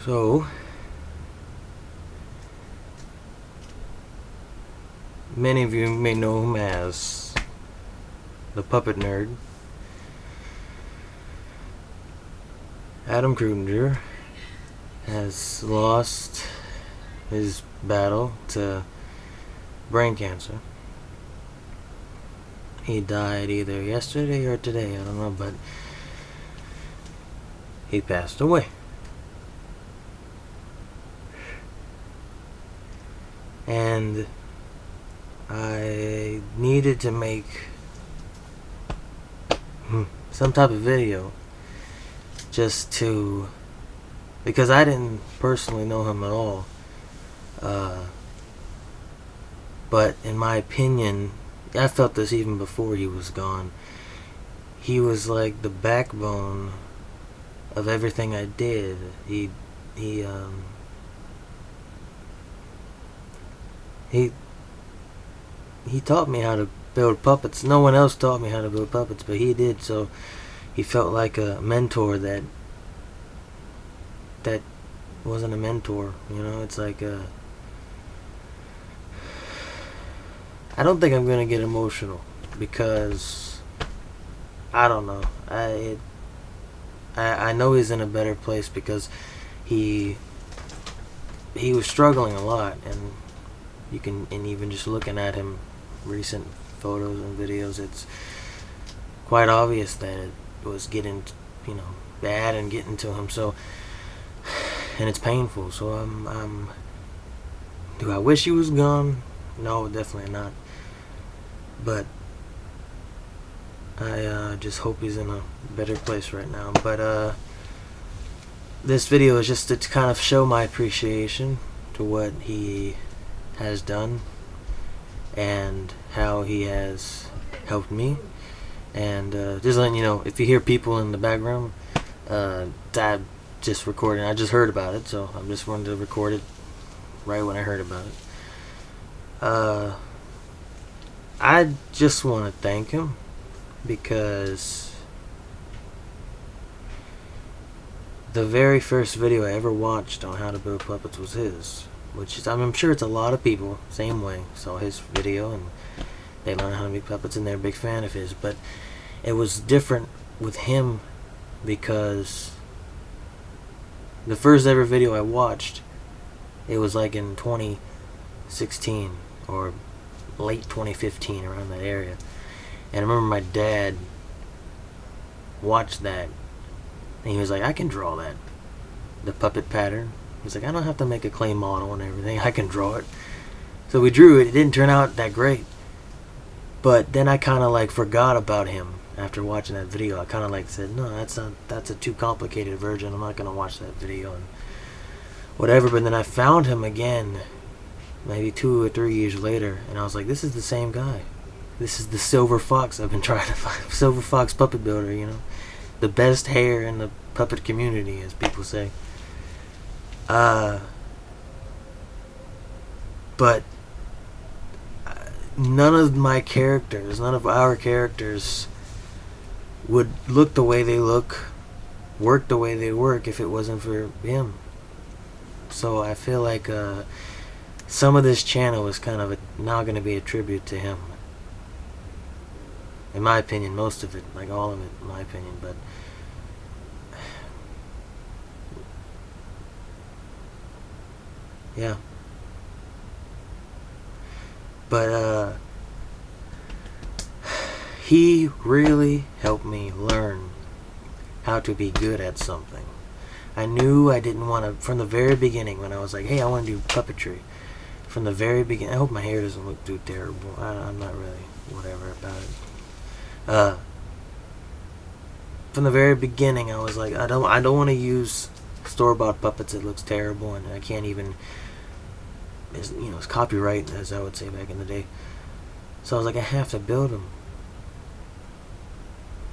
So, many of you may know him as the Puppet Nerd. Adam Kreutinger has lost his battle to brain cancer. He died either yesterday or today, I don't know, but he passed away. And I needed to make some type of video just to, because I didn't personally know him at all, but in my opinion, I felt this even before he was gone. He was like the backbone of everything I did. He taught me how to build puppets. No one else taught me how to build puppets, but he did. So he felt like a mentor that wasn't a mentor. You know, it's like I don't think I'm gonna get emotional because I don't know. I know he's in a better place because he was struggling a lot, and even just looking at him, recent photos and videos, it's quite obvious that it was getting, bad and getting to him. So, and it's painful. So I'm. Do I wish he was gone? No, definitely not. But I just hope he's in a better place right now. But this video is just to kind of show my appreciation to what he has done and how he has helped me. And just letting you know, if you hear people in the background, I'm just recording. I just heard about it, so I'm just wanting to record it right when I heard about it. I just want to thank him because the very first video I ever watched on how to build puppets was his, which is, I'm sure it's a lot of people same way saw his video and they learned how to make puppets and they're a big fan of his. But it was different with him because the first ever video I watched, it was like in 2016 or late 2015, around that area. And I remember my dad watched that and he was like, I can draw that, the puppet pattern. He's like, I don't have to make a clay model and everything, I can draw it. So we drew it. It didn't turn out that great, but then I kind of like forgot about him after watching that video. I kind of like said, no, that's a too complicated version, I'm not gonna watch that video and whatever. But then I found him again maybe 2 or 3 years later, and I was like, this is the same guy. This is the silver fox I've been trying to find. Silver fox puppet builder, the best hair in the puppet community, as people say. But none of our characters would look the way they look, work the way they work, if it wasn't for him. So I feel like some of this channel is kind of now going to be a tribute to him. In my opinion, most of it, like all of it, in my opinion. But yeah. But he really helped me learn how to be good at something. I knew I didn't want to, from the very beginning, when I was like, hey, I want to do puppetry. From the very beginning, I hope my hair doesn't look too terrible. I'm not really whatever about it. From the very beginning, I was like, I don't want to use store-bought puppets. It looks terrible, and I can't even. It's copyright, as I would say back in the day. So I was like, I have to build him.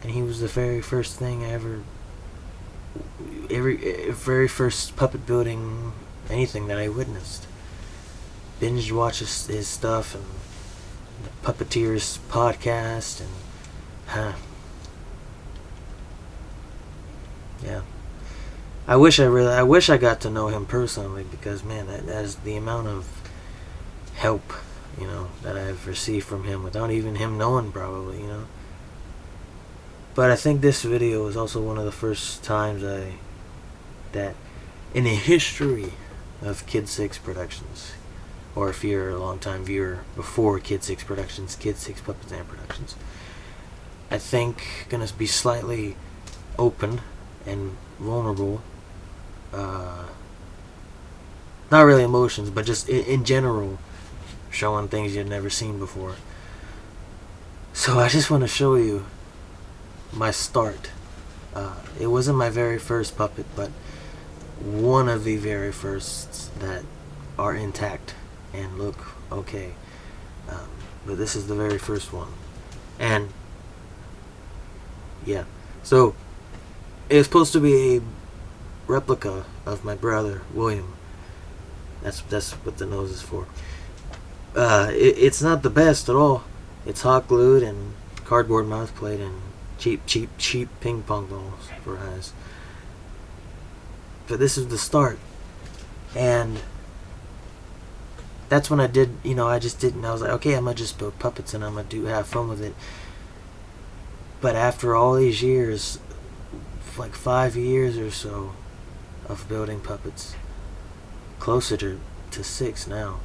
And he was the very first thing I very first puppet building anything that I witnessed. Binge watch his stuff and the Puppeteers podcast and yeah. I wish I got to know him personally, because man, that is the amount of help, that I've received from him without even him knowing, probably, But I think this video was also one of the first times that in the history of Kid 6 Productions, or if you're a long-time viewer before Kid 6 Productions, Kid 6 Puppets and Productions, I think gonna be slightly open and vulnerable. Not really emotions, but just in general, showing things you've never seen before. So I just want to show you my start. It wasn't my very first puppet, but one of the very firsts that are intact and look okay. But this is the very first one. And yeah, so it's supposed to be a replica of my brother William. That's what the nose is for. It's not the best at all. It's hot glued and cardboard mouth plate and cheap ping pong balls for eyes. But this is the start, and that's when I did. I just didn't. I was like, okay, I'm gonna just build puppets and I'm gonna have fun with it. But after all these years, like 5 years or so of building puppets, closer to 6 now,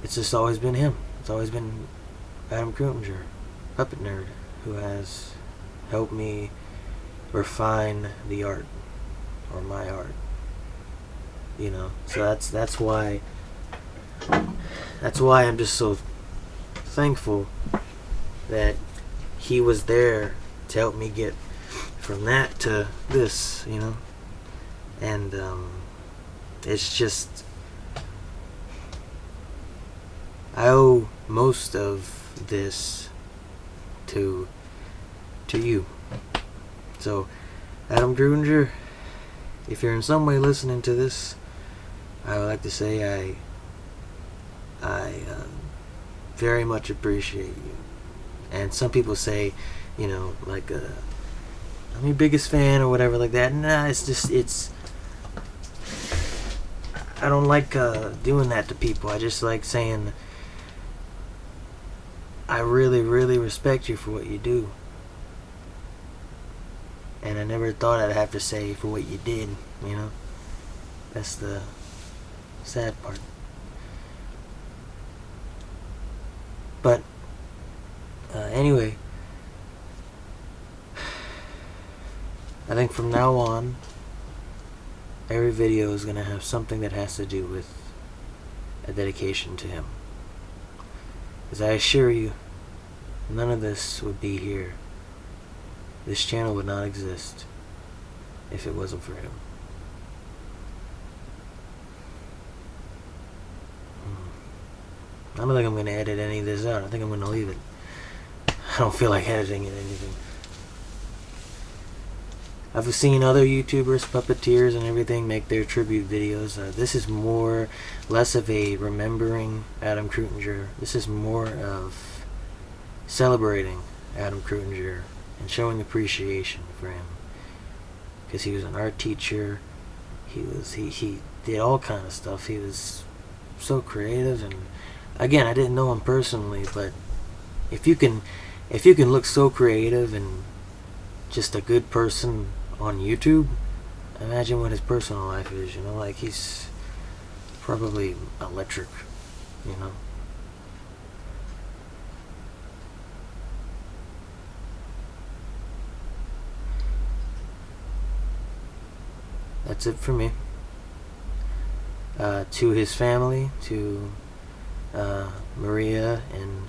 it's just always been him. It's always been Adam Kreutinger, Puppet Nerd, who has helped me refine the art, or my art. So that's why I'm just so thankful that he was there to help me get from that to this, and it's just, I owe most of this to you. So Adam Kreutinger, if you're in some way listening to this, I would like to say I very much appreciate you. And some people say, like, I'm your biggest fan or whatever like that. Nah, it's I don't like doing that to people. I just like saying I really, really respect you for what you do. And I never thought I'd have to say for what you did, That's the sad part. But anyway, I think from now on, every video is going to have something that has to do with a dedication to him. Because I assure you, none of this would be here. This channel would not exist if it wasn't for him. I don't think I'm going to edit any of this out. I think I'm going to leave it. I don't feel like editing it anything. I've seen other YouTubers, puppeteers, and everything make their tribute videos. This is less of a remembering Adam Kreutinger. This is more of celebrating Adam Kreutinger and showing appreciation for him, because he was an art teacher. He did all kind of stuff. He was so creative, and again, I didn't know him personally, but if you can look so creative and just a good person on YouTube, imagine what his personal life is. Like, he's probably electric. That's it for me. To his family, to Maria and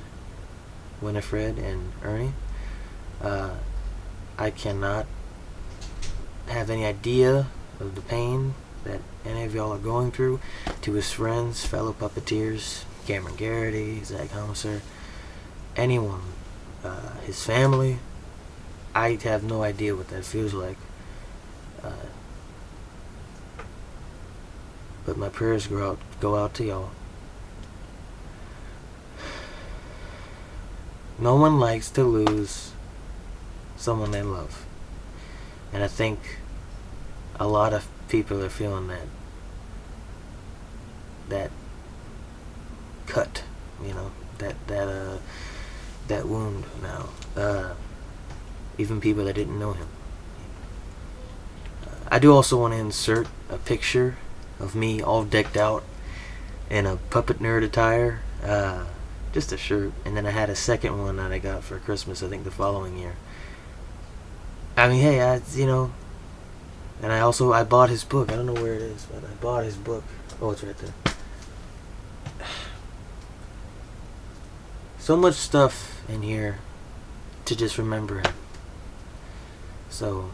Winifred and Ernie, I cannot have any idea of the pain that any of y'all are going through. To his friends, fellow puppeteers, Cameron Garrity, Zach Homser, anyone, his family, I have no idea what that feels like. But my prayers go out to y'all. No one likes to lose someone they love. And I think a lot of people are feeling that cut, you know, that wound now. Even people that didn't know him. I do also want to insert a picture of me all decked out in a puppet nerd attire, just a shirt, and then I had a second one that I got for Christmas, I think the following year. I mean, hey, and I bought his book. I don't know where it is, but I bought his book. Oh, it's right there. So much stuff in here to just remember him. So,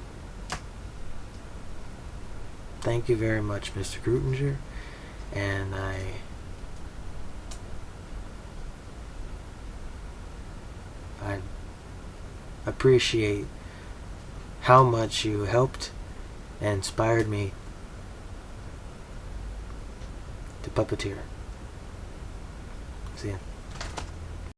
thank you very much, Mr. Kreutinger, and I appreciate how much you helped and inspired me to puppeteer. See ya.